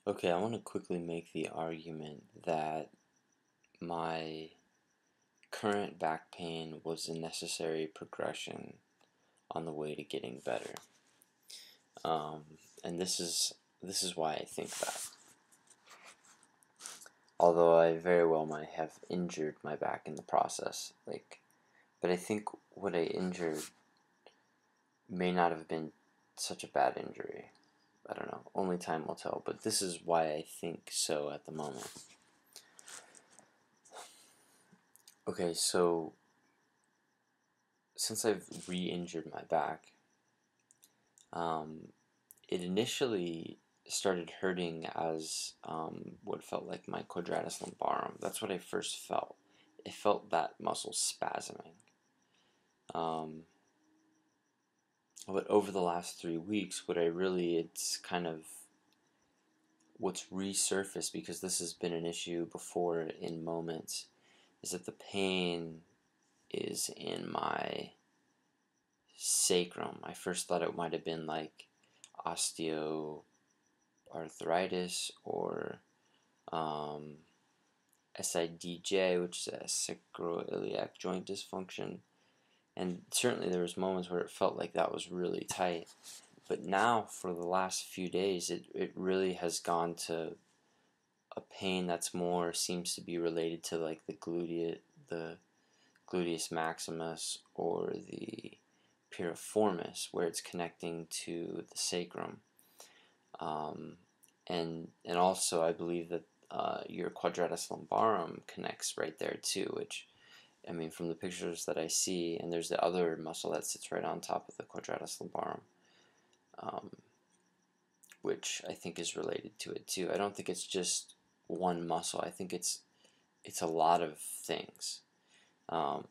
Okay, I want to quickly make the argument that my current back pain was a necessary progression on the way to getting better. Um, and this is why I think that. Although I very well might have injured my back in the process, but I think what I injured may not have been such a bad injury. I don't know. Only time will tell. But this is why I think so at the moment. Okay, so since I've re-injured my back, um, it initially started hurting as what felt like my quadratus lumbarum. That's what I first felt. It felt that muscle spasming. Um, but over the last 3 weeks, it's kind of what's resurfaced, because this has been an issue before in moments, is that the pain is in my sacrum. I first thought it might have been like osteoarthritis or um, SIDJ, which is a sacroiliac joint dysfunction. And certainly there was moments where it felt like that was really tight. But now, for the last few days, it really has gone to a pain that's more seems to be related to like the gluteus maximus or the piriformis, where it's connecting to the sacrum. Um, and also I believe that your quadratus lumbarum connects right there too, which, I mean, from the pictures that I see, and there's the other muscle that sits right on top of the quadratus lumbarum, um, which I think is related to it too. I don't think it's just one muscle. I think it's a lot of things. Um,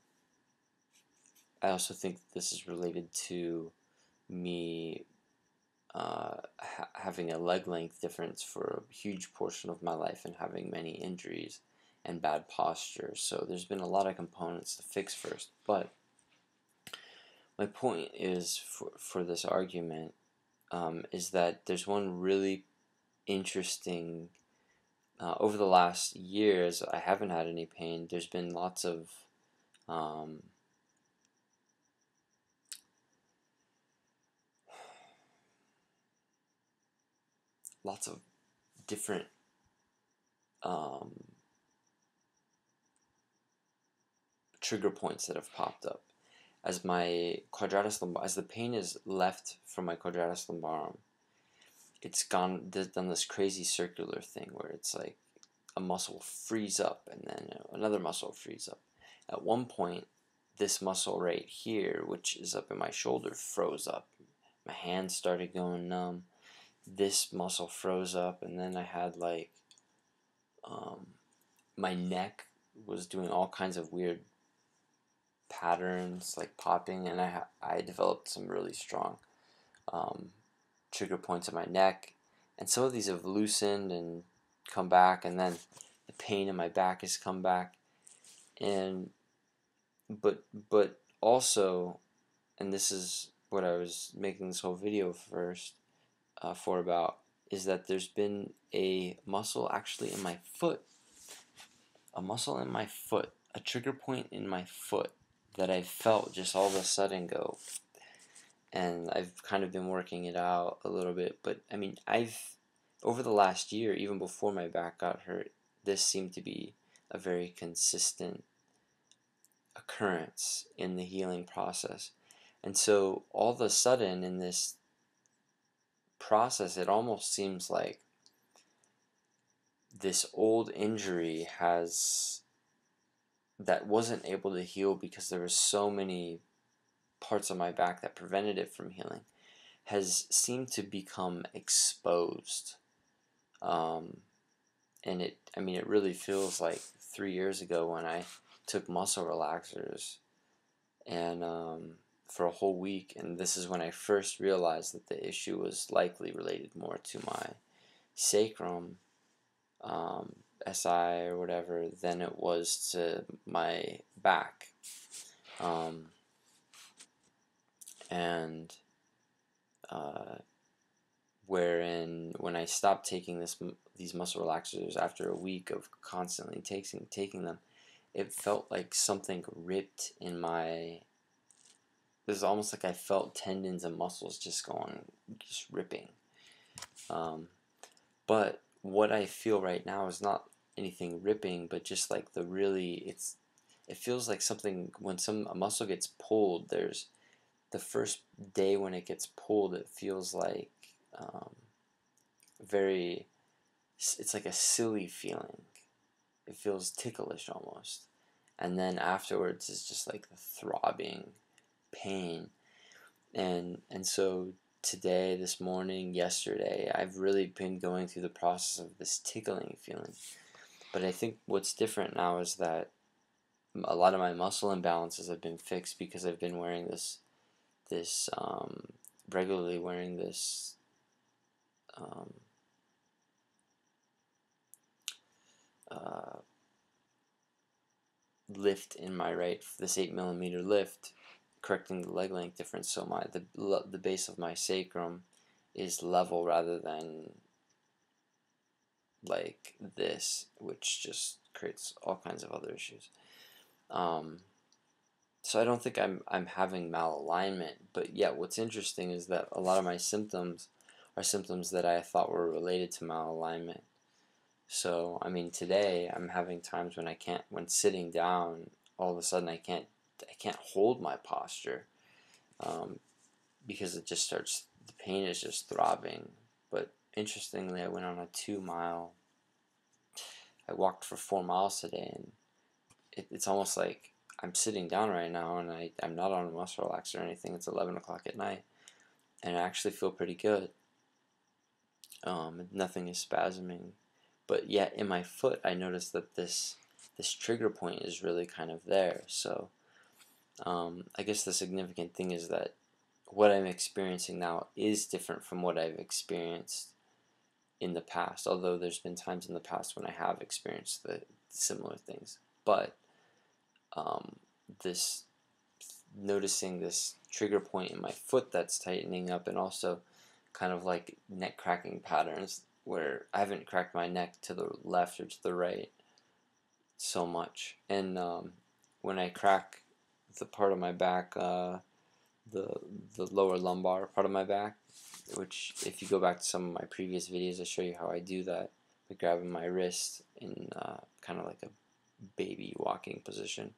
I also think this is related to me having a leg length difference for a huge portion of my life and having many injuries and bad posture. So there's been a lot of components to fix first. But my point is for this argument is that there's one really interesting. Over the last years, I haven't had any pain. There's been um, lots of different um, trigger points that have popped up as as the pain is left from my quadratus lumbarum. It's done this crazy circular thing where it's like a muscle will freeze up and then another muscle will freeze up. At one point, this muscle right here, which is up in my shoulder, froze up. My hands started going numb. This muscle froze up, and then I had um, my neck was doing all kinds of weird patterns, like popping, and I developed some really strong um, trigger points in my neck, and some of these have loosened and come back, and then the pain in my back has come back, and but also, and this is what I was making this whole video first for about, is that there's been a muscle actually in my foot, a trigger point in my foot that I felt just all of a sudden go. And I've kind of been working it out a little bit. But I mean, over the last year, even before my back got hurt, this seemed to be a very consistent occurrence in the healing process. And so all of a sudden in this process, it almost seems like this old injury that wasn't able to heal because there were so many parts of my back that prevented it from healing, has seemed to become exposed. Um, and it really feels like 3 years ago when I took muscle relaxers and for a whole week, and this is when I first realized that the issue was likely related more to my sacrum, um, SI or whatever, than it was to my back. And wherein when I stopped taking these muscle relaxers after a week of constantly taking them, it felt like something ripped in my. It was almost like I felt tendons and muscles just ripping. But what I feel right now is not anything ripping, but just like it feels like something when a muscle gets pulled. There's the first day when it gets pulled, it feels like very. It's like a silly feeling. It feels ticklish almost, and then afterwards is just like the throbbing pain, and so today, this morning, yesterday, I've really been going through the process of this tickling feeling. But I think what's different now is that a lot of my muscle imbalances have been fixed because I've been wearing this regularly wearing this um, uh, lift in my right, this 8mm lift, correcting the leg length difference. So the base of my sacrum is level rather than like this, which just creates all kinds of other issues. So I don't think I'm having malalignment, but yet what's interesting is that a lot of my symptoms are symptoms that I thought were related to malalignment. So I mean, today I'm having times when when sitting down, all of a sudden I can't hold my posture, because the pain is just throbbing. But interestingly, I went on a 2 mile. I walked for 4 miles today, and it's almost like I'm sitting down right now, and I'm not on a muscle relaxer or anything. It's 11 o'clock at night, and I actually feel pretty good. Nothing is spasming, but yet in my foot, I noticed that this trigger point is really kind of there. So I guess the significant thing is that what I'm experiencing now is different from what I've experienced in the past, although there's been times in the past when I have experienced the similar things. But this noticing this trigger point in my foot that's tightening up, and also kind of like neck cracking patterns where I haven't cracked my neck to the left or to the right so much. And when I crack the part of my back, the lower lumbar part of my back, which if you go back to some of my previous videos, I show you how I do that by grabbing my wrist in kind of like a baby walking position.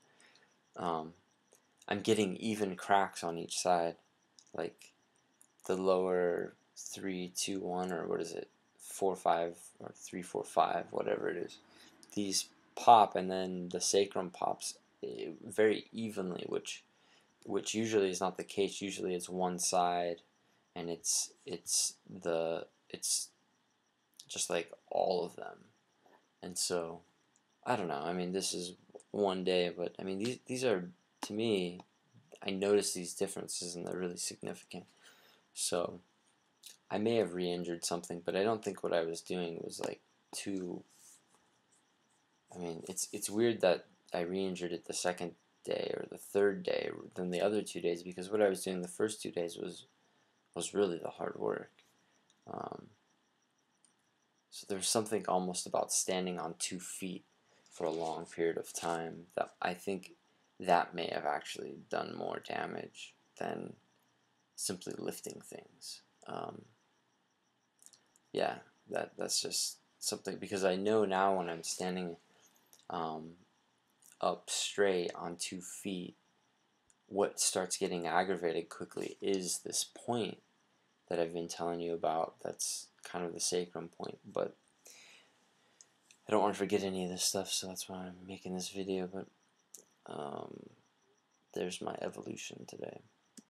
I'm getting even cracks on each side, like the lower 3, 2, 1, or what is it, 4, 5, or 3, 4, 5, whatever it is. These pop, and then the sacrum pops very evenly, which usually is not the case. Usually it's one side, and it's just like all of them. And so I don't know. I mean, this is one day, but I mean these are, to me, I notice these differences and they're really significant. So I may have re-injured something, but I don't think what I was doing was like too. I mean, it's weird that I re-injured it the second day or the third day than the other 2 days, because what I was doing the first 2 days was really the hard work. So there's something almost about standing on 2 feet for a long period of time that I think that may have actually done more damage than simply lifting things. Yeah, that's just something, because I know now when I'm standing up straight on 2 feet, what starts getting aggravated quickly is this point that I've been telling you about. That's kind of the sacrum point, but I don't want to forget any of this stuff, so that's why I'm making this video. But there's my evolution today.